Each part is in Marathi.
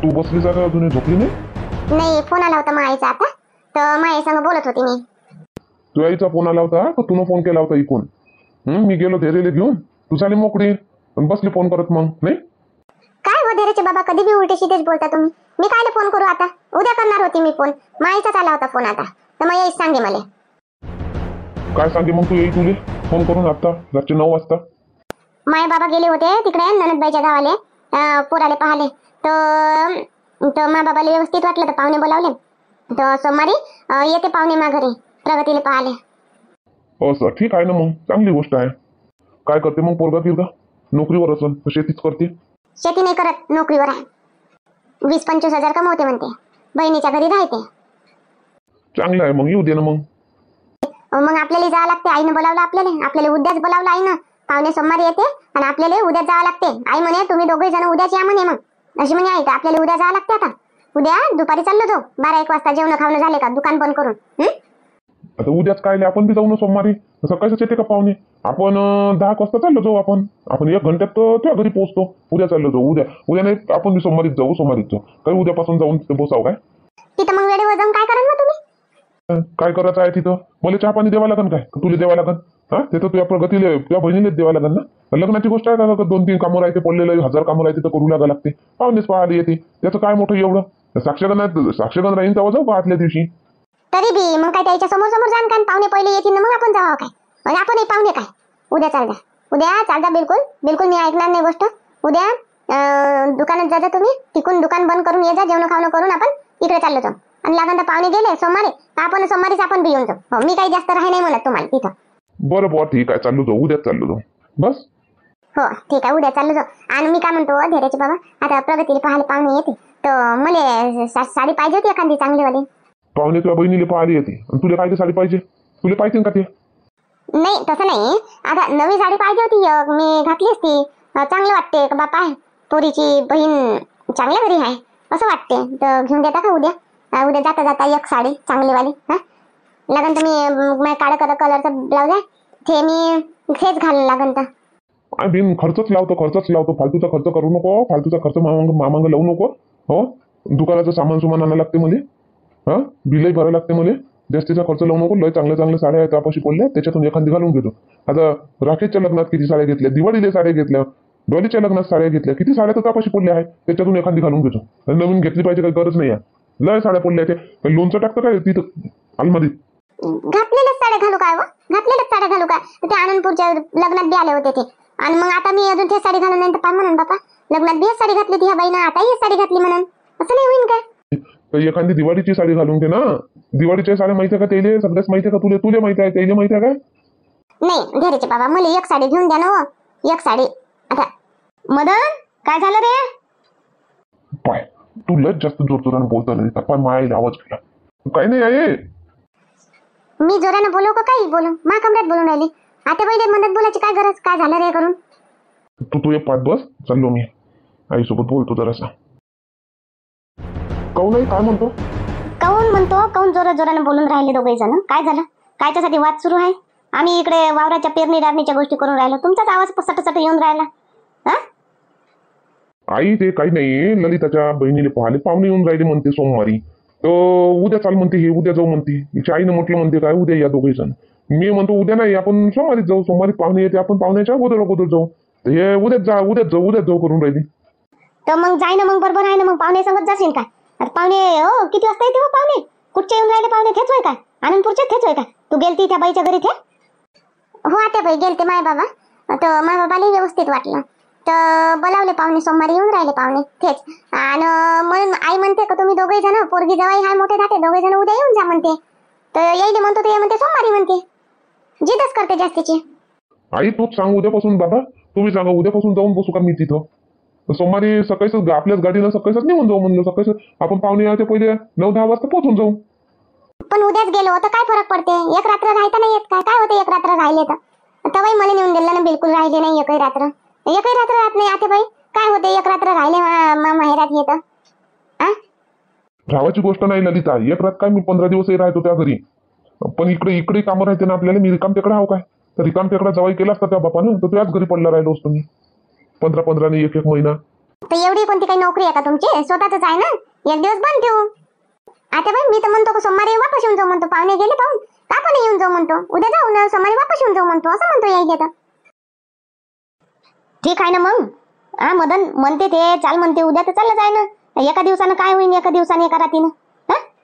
तू बसली जागा अजूनही झोपली नाही? नाही, फोन आला होता माईचा आता, तर माई संग बोलत होती मी. तू आईचा फोन आला होता का तुला फोन केला होता इकून? मी गेलो धैर्यला घेऊन, तू झाली मोकळी पण बसली फोन करत मग नाही. काय हो धैर्यचे बाबा, कधी बी उलटे सीधेच बोलता तुम्ही. मी कायले फोन करू आता? उद्या करणार होती मी फोन. माईचाच आला होता फोन आता, तर मग येईच सांगे मला. काय सांगे मग तू येई तुले फोन करून आता रात्री 9 वाजता? माय बाबा गेले होते तिकडे ननदबाईच्या गावाले, पोराले पाहाले. तर मा बाबाला व्यवस्थित वाटलं तर पाहुणे बोलावले. तर सोमवारी येते पाहुणे मा घरी प्रगतीला पाहाले. असं ठीक आहे ना, मग चांगली गोष्ट आहे. काय करते मग पोरगा फिरगा? नोकरीवर असेल तर शेतीच करते? शेती नाही करत, नोकरीवर आहे. 20-25 हजार कमवते म्हणते, बहिणीच्या घरी राहते. चांगलं आहे, मग येऊ दे ना मग. मग आपल्याला जावं लागते, आईनं बोलावलं आपल्याला उद्याच बोलावलं आईनं. पाहुणे सोमवारी येते आणि आपल्याला उद्याच जावं लागते. आई म्हणे तुम्ही दोघे जण उद्याच या म्हणे. मग अशी म्हणे आई का आपल्याला उद्या जावं लागते. आता उद्या दुपारी चाललो जाऊ, 12-1 वाजता जेवण खावणं झाले का दुकान बंद करून. आता उद्याच काय आपण बी जाऊ ना सोमवारी. सकाळीच येते का पाहुणे? आपण 10 वाजता चाललो जाऊ. आपण 1 घंट्यात त्या घरी पोहोचतो. उद्या चाललो जाऊ. उद्या नाही, आपण बी सोमवारीच जाऊ. काही उद्यापासून जाऊन तिथे बसाव काय? तिथं मग वेळेवर जाऊन काय कराल मग तुम्ही? काय करायचं आहे तिथं? मला चहा पाणी द्यावा लागेल काय? तुला द्यावा लागेल? हा, ते तर तुझ्या प्रगतीला तुझ्या बहिणीलाच द्यावा लागेल ना. लग्नाची गोष्ट आहे का? 2-3 कामं राहते पडलेलं, 1000 कामं राहते तर करू लागा लागते. पाहुणेच पाहायला येते, त्याचं काय मोठं एवढं? साक्षगण राहीन तेव्हा जाऊ आदल्या दिवशी. तरी बी मग काय त्याच्या समोर जाण काय? पाहुणे पहिले येतील ना मग आपण जावं काय? आणि आपणही पाहुणे काय? उद्या चाल जा बिलकुल मी ऐकणार नाही गोष्ट. उद्या दुकानात जा तुम्ही, तिकून दुकान बंद करून ये जा, जेवण खावणं करून आपण इकडे चाललो जाऊ. आणि लागण तर पाहुणे गेले सोमवारी तर आपण सोमवारीच आपण बी येऊन जाऊ. हो, मी काही जास्त राही नाही म्हणत तुम्हाला तिथं. बरं बुवा, ठीक आहे, चाललो जाऊ. उद्याच चाललो जाऊ बस. हो ठीक आहे, उद्या चाललो जाऊ. आणि मी काय म्हणतो धैर्याचे बाबा, आता प्रगतीला पाहायला पाहुणे येते तर मला साडी पाहिजे होती एखादी चांगलीवाली. पाहुणे तुझ्या बहिणीला पाहायला येते आणि तुला काय साडी पाहिजे? तुला पाहिजे का ते? नाही तसं नाही, आता नवी साडी पाहिजे होती एक, मी घातली असती. चांगलं वाटते का बापा, पोरीची बहीण चांगल्या घरी आहे असं वाटते. तर घेऊन देता का उद्या? उद्या जाता एक साडी चांगलीवाली. हा, लागन तर मी काळ्या कलरचं ब्लाउज आहे ते मी तेच घालून लागन तर. बिन खर्चच लावतो. फालतूचा खर्च करू नको. फालतूचा खर्च मामांग लावू नको. हो, दुकानाचं सामान आणायला लागते मध्ये. हा, बिलही भरायला लागते मध्ये. जास्तीचा खर्च लावू नको. लय चांगल्या साड्या आहेत त्यापाशी पडल्या, त्याच्यातून एखादी घालून घेतो. आता राखेशच्या लग्नात किती साड्या घेतल्या, दिवाळीला साड्या घेतल्या, डॉलीच्या लग्नात साड्या घेतल्या, किती साड्या तर त्यापाशी पडल्या आहेत, त्याच्यातून एखादी घालून घेतो. नवीन घेतली पाहिजे काही गरज नाही आहे. लय साड्या पडल्या त्या, लोणचं टाकतं काय तिथं अलमारीत? घातलेल्याच साड्या घालू काय? घातलेल्याच साड्या घालू काय? ते आनंदपूरच्या लग्नात बी आले होते ते. आणि मग आता मी अजून तेच साडी घालून नाही तर काय म्हणून बापा, लग्नात बी साडी घातली ती ह्या बाईनं, आता ही साडी घातली म्हणून असं नाही होईन काय? तर एखादी दिवाळीची साडी घालून घे ना. दिवाळीच्या साड्या माहिती आहे का त्याला? सगळ्याच माहिती आहे का? तुला माहिती आहे, त्याला माहिती आहे का? नाही धैर्याचे बाबा, मला एक साडी घेऊन द्या ना. एक साडी. आता मदन, काय झालं रे? पाय, तू लच जास्त जोरजोरानं बोलतो ना. पाय, मायला आवाज केला. काही नाही आहे. मी जोरानं बोलू का काही बोलू? मा कमऱ्यात बोलून राहिली. आता पहिले मदत बोलायची काय गरज? काय झालं रे करून? तू एक पाच बस, चाललो मी आईसोबत बोलतो जरासा. काहून नाही, काय म्हणतो? काऊन जोरानं बोलून राहिले दोघे जण? काय झालं? कायच्यासाठी वाद सुरू आहे? आम्ही इकडे वावराच्या पेरणी रारणीच्या गोष्टी करून राहिलो, तुमचाच आवाज सटसट येऊन राहिला. हा, आई ते काही नाही, ललिताच्या बहिणीला पाहाले पाहुणे येऊन राहिले म्हणते सोमवारी. तर उद्या चाल म्हणते, हे उद्या जाऊ म्हणते. तिच्या आईनं म्हटलं म्हणते काय उद्या या दोघे जण. मी म्हणतो उद्या नाही, आपण सोमवारीच जाऊ. सोमवारी पाहुणे येते, आपण पाहुण्याच्या अगोदर जाऊ. तर हे उद्याच जाऊ करून राहिली. तर मग जाय ना, मग बरोबर आहे ना. मग पाहुणे सांगत जाशील का? आता पाहुणे हो किती वाजता येते? पाहुणे कुठचे येऊन राहिले? पाहुणे तेच होय का? आनंदपूरचे तेच होय का? तू गेलती त्या बाईच्या घरी ते? हो आता बाई गेलते माय बाबा. तर माय बाबाला व्यवस्थित वाटलं तर बोलावले पाहुणे. सोमवारी येऊन राहिले पाहुणे तेच. आणि म्हणून आई म्हणते का तुम्ही दोघे जण, पोरगी जवाई हाय मोठे धाटे, दोघे जण उद्या येऊन जा म्हणते. तर यायले म्हणतो ते म्हणते सोमवारी म्हणते. जिदच करते जास्तीची. आई तूच सांग उद्यापासून. बाबा तुम्ही सांगा उद्यापासून जाऊन बसू का मी तिथं? सोमवारी सकाळीच आपल्याच गाडीनं सकाळीच निघून जाऊ म्हणलं. सकाळीच आपण पाहुणे यायच्या पहिले 9-10 वाजता पोहोचून जाऊ. पण उद्याच गेलो तर काय फरक पडते? एक रात्र राहता नाही येत काय होते? एक रात्र राहिले तर तवाही मला नेऊन दिलं ना. बिलकुल राहिले नाही एकही रात्र राहत नाही आता बाई. काय होते एक रात्र राहिले माहेरात येत? राहायची गोष्ट नाही ललिता. एक रात काय, मी 15 दिवसही राहतो त्या घरी. पण इकडे कामं राहते ना आपल्याला. मी रिकाम टेकडा हाव काय? तर रिकाम टेकडा जवळ केला असता त्या बापानं तर त्याच घरी पडला राहिलो असतो मी 15-15 ने 1-1 महिना. तर एवढी कोणती काही नोकरी आहे का तुमची? स्वतःच आहे ना, एक दिवस बंद ठेवू. आता बाई मी तर म्हणतो की सोमवारी वापस येऊन जाऊ म्हणतो. पाहुणे गेले पाहून का पण येऊन जाऊ म्हणतो. उद्या जाऊ ना, सोमवारी वापस येऊन जाऊ म्हणतो, असं म्हणतो यायले तर. ठीक आहे ना मग. मदन म्हणते ते चाल म्हणते, उद्या तर चाललं जाय ना. एका दिवसानं काय होईल, एका दिवसानं एका रात्रीनं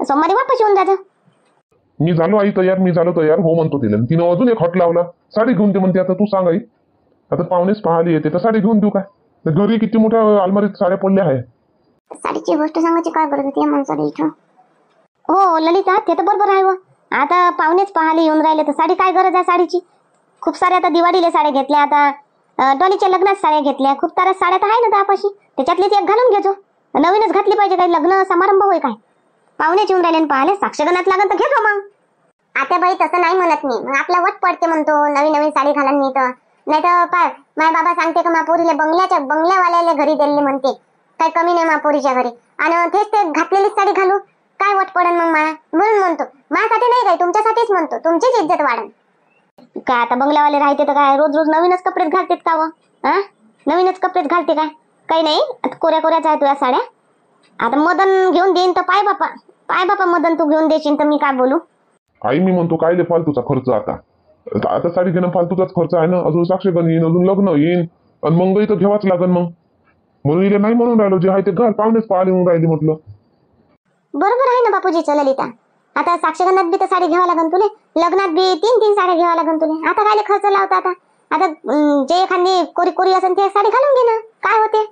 सोमवारी वापस येऊन जायचं. मी झालो आई तयार, मी झालो तयार हो म्हणतो तिला. तिनं अजून एक हट लावला, साडी घेऊन दे म्हणते. आता तू सांग आई, आता पाहुणेच पाहायला येते तर साडी घेऊन देऊ काय? घरी किती मोठ्या अलमारीत साड्या पडल्या आहे. साडीची गोष्ट सांगायची काय गरज होती माणसाला इथं? हो ललिता, ते तर बरोबर आहे. आता पाहुणेच पाहायला येऊन राहिले तर साडी काय गरज आहे साडीची? खूप साऱ्या आता दिवाळीला साड्या घेतल्या, आता डॉलीच्या लग्नात साड्या घेतल्या, खूप साऱ्या साड्या तर आहे ना त्यापाशी. त्याच्यातलीच एक घालून घेजो. नवीनच घातली पाहिजे, काही लग्न समारंभ होय काय? पाहुणेच येऊन राहिले पाहिले, साक्षगणात लागन तर घेतो मग. आता बाई तसं नाही म्हणत मी, मग आपला वट पडते म्हणतो नवीन नवीन साडी घालन मी तर. नाही तर पाय माझ्या बाबा सांगते का मापोरीले बंगल्यावाल्याला घरी दिली म्हणते, काही कमी नाही मापोरीच्या घरी. आणि तेच ते घातलेलीच साडी घालू काय वट पडन मग मला? म्हणून म्हणतो माझ्यासाठी नाही काय, तुमच्यासाठीच म्हणतो, तुमचीच इज्जत वाढन. काय आता बंगल्यावाले राहते तर काय रोज रोज नवीनच कपडेच घालतेत का व? नवीनच कपडेच घालते काय? काही नाही, कोऱ्या कोऱ्याच आहे तुझ्या साड्या. आता मदन घेऊन देईन तर पाय बापा मदन तू घेऊन देशील तर मी काय बोलू? आई मी म्हणतो काय फालतूचा खर्च आता साडी घेणं फालतूचाच खर्च आहे ना. अजून साक्षगण येईन, अजून लग्न येईन, आणि मग तर घ्यावाच लागन. मग म्हणून इले नाही म्हणून राहिलो, जे आहे ते घाल, पाहुणेच पाहायला येऊन राहिली म्हटलं. बरोबर आहे ना बापूजीचं ललिता. आता साक्षगणात बी तर साडी घ्यावा लागन तुले, लग्नात बी 3-3 साड्या घ्यावा लागन तुले. आता काय खर्च लावता? आता जे एखादी कोरी कोरी असेल ते साडी घालून घे ना, काय होते?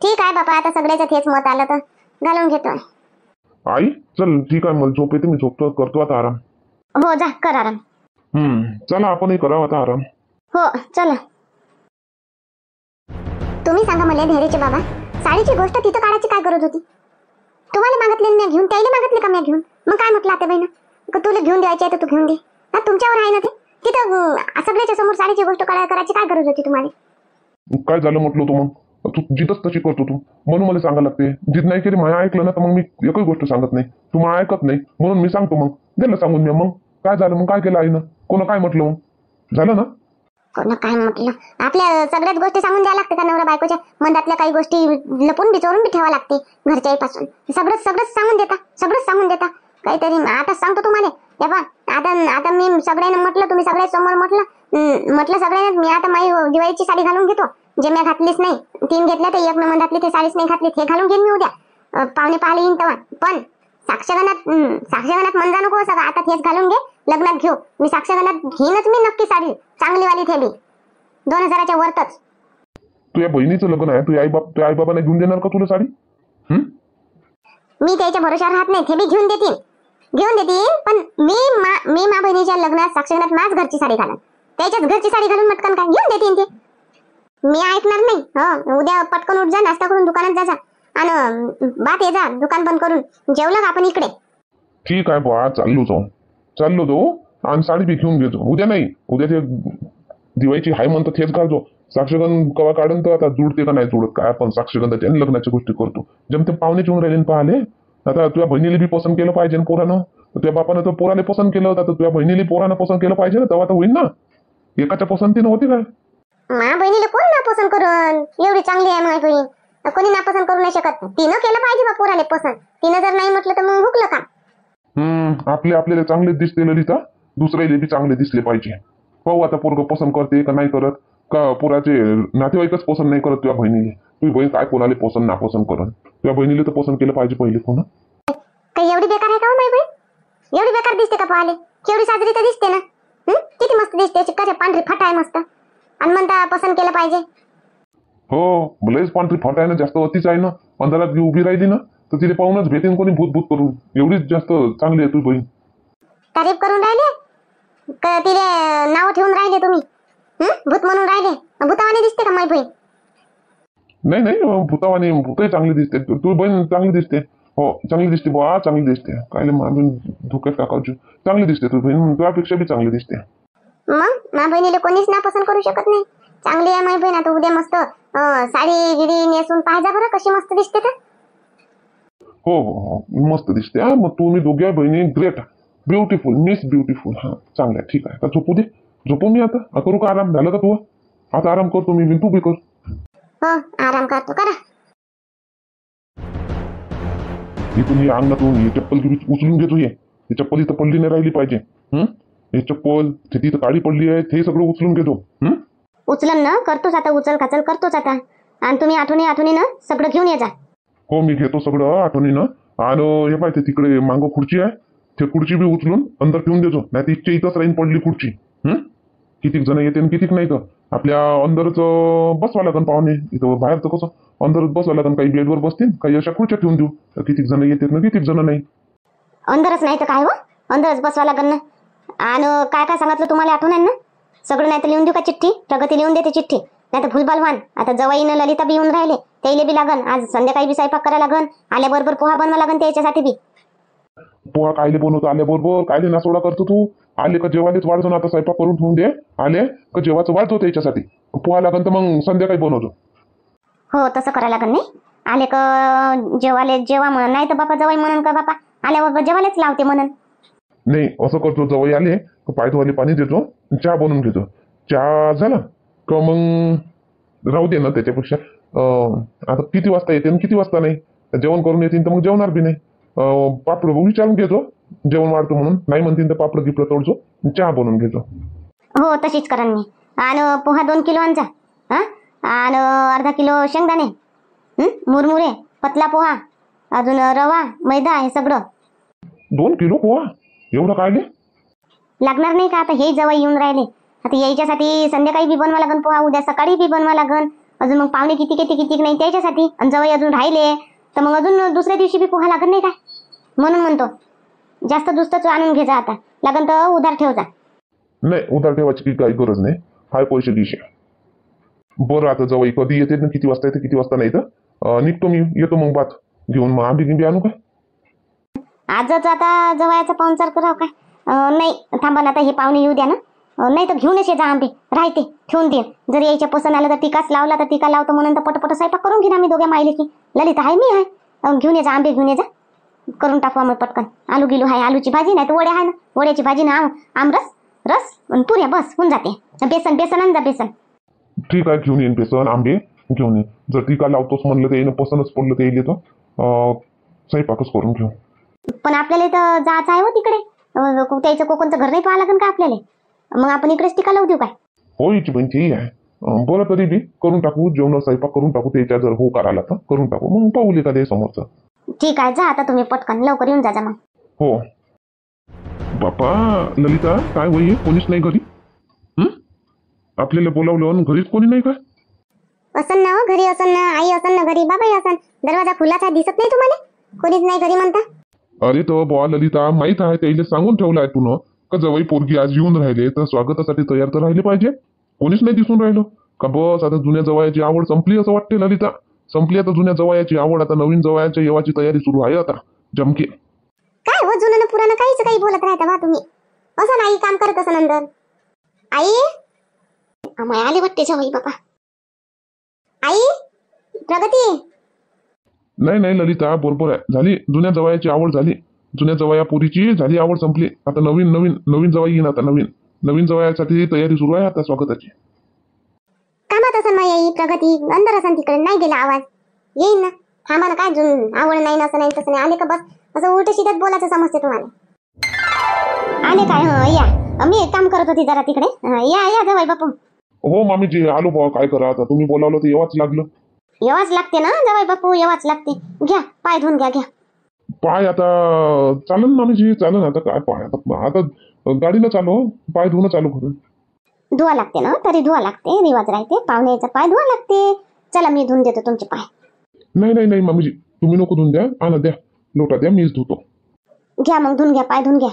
ठीक आहे बापा, आता सगळ्याचं तेच मत आलं तर घालून घेतो. आई चल ठीक आहे, मला झोप येते, मी झोपतो, करतो आता आराम. हो जा कर आराम. चला आपणही करावं आता आराम. हो चला. तुम्ही सांगा मला धैर्याचे बाबा, साडीची गोष्ट तिथं काढायची काय गरज होती? तुम्हाला मागितले मी घेऊन, त्याला मागितले का मी घेऊन? मग काय म्हटलं आता बहिण, तुला घेऊन द्यायची आहे तर तू घेऊन दे. तुमच्यावर आहे ना ते. तिथं सगळ्याच्या समोर साडीची गोष्ट करायची काय गरज होती तुम्हाला? काय झालं म्हटलं तू? मग तू जिद्दच तशी करतो तू, म्हणून मला सांगा लागते. जिद नाही केली माझ्या ऐकलं ना तर मग मी एकही गोष्ट सांगत नाही. तू मला ऐकत नाही म्हणून मी सांगतो. मग दिलं सांगून मी. मग काय झालं? मग काय केलं आईनं? कोणा काय म्हटलं? मग झालं ना. कोणा काय म्हटलं? आपल्या सगळ्याच गोष्टी सांगून द्यायला लागते का? नवरा बायकोच्या मनातल्या काही गोष्टी लपून बिचवून बी ठेवा लागते घरच्याही पासून. सगळंच सगळंच सांगून देता काहीतरी. आता सांगतो तुम्हाला आता मी सगळ्यांना म्हटलं, तुम्ही सगळ्या समोर म्हटलं सगळ्यांना मी आता माझी दिवाळीची साडी घालून घेतो, जे मी घातलीच नाही. 3 घेतल्या तर 1 मी घातली, ते साडीच नाही घातली, हे घालून घेईन मी उद्या पाहुणे पाहायला येईन तेव्हा. पण साक्षगणात म्हणजा नको सगळं, आता हेच घालून घे, लग्नात घेऊ. मी साक्षगणात घेईनच मी नक्की साडी चांगलीवाली थेली 2000च्या वरतच. तुझ्या बहिणीचं लग्न आहे, तुझ्या आई बाबाने घेऊन देणार का तुला साडी? मी त्याच्या भरोशावर राहत नाही, ते बी घेऊन देतील. पण मी मा बहिणीच्या लग्नात साक्षगणात माझ घरची साडी घालन, त्याच्याच घरची साडी घालून मटकन काय घेऊन देतील ते. मी ऐकणार नाही. हो उद्या पटकन उठ जा, नाश्ता करून दुकानात जा आणि बात ये जा, दुकान बंद करून जेवलं आपण इकडे. ठीक आहे बा, चाललो जाऊ आणि साडी बी घेऊन घेतो. उद्या नाही, उद्या ते दिवाळीची हाय म्हणतो तेच घालतो. साक्षगण कवा काढून तर आता जुळते का नाही जुळत काय? आपण साक्षगण त्याने लग्नाच्या गोष्टी करतो. जमते पाहुणे येऊन राहिले पाहिले. आता तुझ्या बहिणीला बी पसंत केलं पाहिजे ना पोरानं. तुझ्या बापानं तर पोराने पसंत केलं होतं, तुझ्या बहिणीला पोरानं पसंत केलं पाहिजे ना, तेव्हा तर होईल ना. एकाच्या पसंतीनं होती काय? मा बहिणीला कोण नापसंत करून? एवढी चांगली आहे माझी बहीण, कोणी नापसंत करू नाही शकत. तिनं केलं पाहिजे बा पोराले पसंत. तिनं जर नाही म्हटलं तर मग हुकलं का? आपल्याला चांगलेच दिसते ललिता, दुसऱ्याला बी चांगले दिसले पाहिजे. पाहू आता पोरग पसंत करते का नाही करत, का पोराचे नातेवाईकच पसंत नाही करत तुझ्या बहिणीला. तुझी बहीण काय कोणाला पसंत नापसंत करत? तुझ्या बहिणीला तर पसंत केलं पाहिजे पहिले. कोण काही एवढी बेकार आहे का माझी बहीण? एवढी बेकार दिसते का पाहिले? केवढी साजरी तर दिसते ना. किती मस्त दिसते, चिक्काच्या पांढरी फाट आहे मस्त, आणि म्हणता पसंत केलं पाहिजे. हो लयच पांढरी फाट आहे ना, जास्त अतिच आहे ना. अंधारात उभी राहिली ना तर तिथे पाहूनच भेटेन कोणी भूत करून. एवढीच जास्त चांगली आहे तुझी बहीण. तारीफ करून राहिले का तिले नाव ठेवून राहिले तुम्ही? भूत म्हणून राहिले. भूतावानी दिसते का माझी बहीण? नाही भूतावानी, भूतही चांगली दिसते. तुझी बहीण चांगली दिसते. हो चांगली दिसते बा, चांगली दिसते. काय माझून धोक्यात टाकायची. चांगली दिसते तुझी बहीण, तुझ्यापेक्षा बी चांगली दिसते. मग माझ्या बहिणीला कोणीच नापसंत करू शकत नाही. चांगली आहे माझी बहीण. आता उद्या मस्त साडी गिडी नेसून पाहिजा बरं कशी मस्त दिसते तर. हो मस्त दिसते. मग तुम्ही दोघ्या बहिणी ग्रेट, ब्युटिफुल, मिस ब्युटिफुल. चांगलं आहे, ठीक आहे. आता झोपू दे. झोपू मी आता. करू का आराम? झालं का तू? आता आराम करतो मी, तू बी कर. हो आराम करतो करा. इथून हे अंगणातून ही चप्पल उचलून घेतो. ही चप्पल इथं पडली नाही राहिली पाहिजे. हे चप्पल ते तिथं काळी पडली आहे ते सगळं उचलून घेतो. उचलन ना, करतोच आता, उचल खाचल करतोच आता. आणि तुम्ही आठवणी ना सगळं घेऊन ये जा. हो मी घेतो सगळं आठवणीनं. आणि हे पाहिजे तिकडे मागं खुर्ची आहे, ते खुर्ची बी उचलून अंदर ठेवून देतो. नाही तर इच्छा इथंच राहीन पडली खुर्ची. कितीक जण येते आणि कितीक नाही. तर आपल्या अंदरच बसवा लागन पाहुणे. इथं बाहेरचं कसं अंदरच बसवा लागन. काही बेडवर बसतील, काही अशा खुर्च्या ठेवून देऊ. तर कितीक जण येतात ना कितीक जण नाही. अंदरच नाही तर काय हो, अंदरच बसवा लागन ना. आणि काय काय सांगितलं तुम्हाला आठवण आहे ना सगळं. नाही तर लिहून देऊ का चिठ्ठी? प्रगती लिहून देते चिठ्ठी. नाही तर भुलबाल व्हान. आता जवाईनं ललिता बी येऊन राहिले, त्याला बी लागन. आज संध्याकाळी बी स्वयंपाक करायला लागन. आल्याबरोबर पोहा बनवा लागन त्याच्यासाठी बी. पोहा कायले बनवतो आल्याबरोबर? कायले नासोडा करतो तू? आले का जेवायलाच वाढतो ना. आता स्वयंपाक करून ठेवून दे. आले का जेवाचं वाढतो त्याच्यासाठी. पोहा लागन तर मग संध्याकाळी बनवतो. हो तसं करायला लागन. नाही आले का जेवाले जेवा म्हणून, नाही तर बापा जवाई म्हणून का बापा आल्याबरोबर जेवायलाच लावते म्हणून. नाही असं करतो, जवळ आले का पाय धुवाले पाणी देतो, चहा बनवून घेतो. चहा झाला का मग राहू दे ना त्याच्यापेक्षा. आता किती वाजता येते आणि किती वाजता नाही. जेवण करून येतील तर मग जेवणार बी नाही. पापड विचारून घेतो जेवण वाढतो म्हणून. नाही म्हणतील तर पापड गिपड तोडतो, चहा बनवून घेतो. हो तशीच करन मी. आणि पोहा 2 किलो आणजा. हा आणि अर्धा किलो शेंगदाणे, मुरमुरे, पतला पोहा, अजून रवा, मैदा हे सगळं. 2 किलो पोहा एवढं काढले? लागणार नाही का? आता हे जवळ येऊन राहिले. आता यायच्यासाठी संध्याकाळी बी बनवा लागन पोहा, उद्या सकाळी बी बनवा लागन. अजून मग पाहुणे किती नाही त्याच्यासाठी. आणि जवळ अजून राहिले तर मग अजून दुसऱ्या दिवशी बी पोहा लागत नाही काय. म्हणून म्हणतो जास्त दुस्तच आणून घे जा. आता लागन तर उधार ठेव जा. नाही उधार ठेवायची काही गरज नाही. हाय पैसे दिशे. बरं आता जवळ कधी येते ना किती वाजता येते किती वाजता नाही तर निघतो मी. येतो मग बात घेऊन. मग आंबी गिंबी आणू का? आजच आता जवळचा पाहुणचार करावं काय? नाही थांबा ना, आता हे पाहुणे येऊ द्या ना. नाही तर घेऊनच ये जा आंबे. राहते ठेवून दे. जर यायच्या पसंत आलं तर टिकाच लावला तर टिका लावतो म्हणून तर पटपट स्वयंपाक करून घेईन आम्ही दोघ्या मायले की. ललिता आहे मी आहे. घेऊन ये जा आंबे, घेऊन ये जा. करून टाकू आम्ही पटकन. आलू गिलू आहे, आलूची भाजी नाही तर वड्या आहे ना. वड्याची भाजी ना आमरस रस आणि पुऱ्या बस होऊन जाते. बेसन आण जा बेसन. ठीक आहे घेऊन येईन बेसन आंबे घेऊन येईन. जर टिका लावतोस म्हणलं तर येईन, पसंतच पडलं तर येईल. स्वयंपाकच करून घेऊ. पण आपल्याला तर जायचं आहे हो तिकडे. त्याचं कोकणचं घर नाही पाहावं लागेल का आपल्याला? मग आपण इकडेच टिका लावू देऊ काय? हो हिची पण ठीक आहे. बरं तरी बी करून टाकू. जेवण स्वयंपाक करून टाकू. त्याच्या जर हो करायला तर करून टाकू. मग पाहू का ते समोरचं. ठीक आहे जा आता तुम्ही पटकन लवकर येऊन जा मग. हो बापा ललिता काय होई कोणीच नाही घरी. आपल्याला बोलावलं घरीच कोणी नाही का? असन ना घरी, असन ना आई, असन ना घरी, बाबाही असन. दरवाजा खुलाच दिसत नाही तुम्हाला? कोणीच नाही घरी म्हणता. अरे तो बुवा ललिता माहित आहे त्याला सांगून ठेवलं आहे तू का जवळ पोरगी आज येऊन राहिले तर स्वागतासाठी तयार तर राहिले पाहिजे. कोणीच नाही दिसून राहिलो का? बस आता जुन्या जवळची आवड संपली असं वाटते ललिता. संपली आता जुन्या जवळची आवड. आता नवीन जवळच्या येवाची तयारी सुरू आहे आता जमके. काय हो जुनं पुराणं काहीच काही बोलत राहता बा तुम्ही. असं नाही काम करत असं नंतर. आई आम्हाला आले वाटते जवाई बाबा. आई प्रगती. नाही ललिता बरोबर आहे. झाली जुन्या जवळची आवड झाली. जुन्या जवया पुरीची झाली आवड संपली. आता नवीन जवळ येईन. आता नवीन जवयासाठी तयारी सुरू आहे आता स्वागताची. कामात असन मग आई प्रगती अंदर असन तिकडे नाही गेला आवाज. येईन ना थांबा ना. काय आवड नाही ना असं नाही तसं नाही. आले का बस असं उलट सीधच बोलायचं समजते तुम्हाला. आले काय? या मी एक काम करत होती जरा तिकडे. या जवाई बापू. हो मामीजी आलो बुवा. काय करा आता तुम्ही बोलावलं तर येवाच लागलं. येवाच लागते ना जवाई बापू, येवाच लागते. घ्या पाय धुवून घ्या. पाय आता चालन मामीजी चालन. आता काय पाय आता गाडीनं चालू पाय धुवून चालू करून. धुवा लागते ना? तरी धुवा लागते. रिवाज राहते पाहुण्याचा पाय धुवा लागते. चला मी धुवून देतो तुमचे पाय. नाही मामीजी तुम्ही नको धुवून द्या. आणा द्या लोटा द्या मीच धुतो. घ्या मग धुवून घ्या, पाय धुवून घ्या.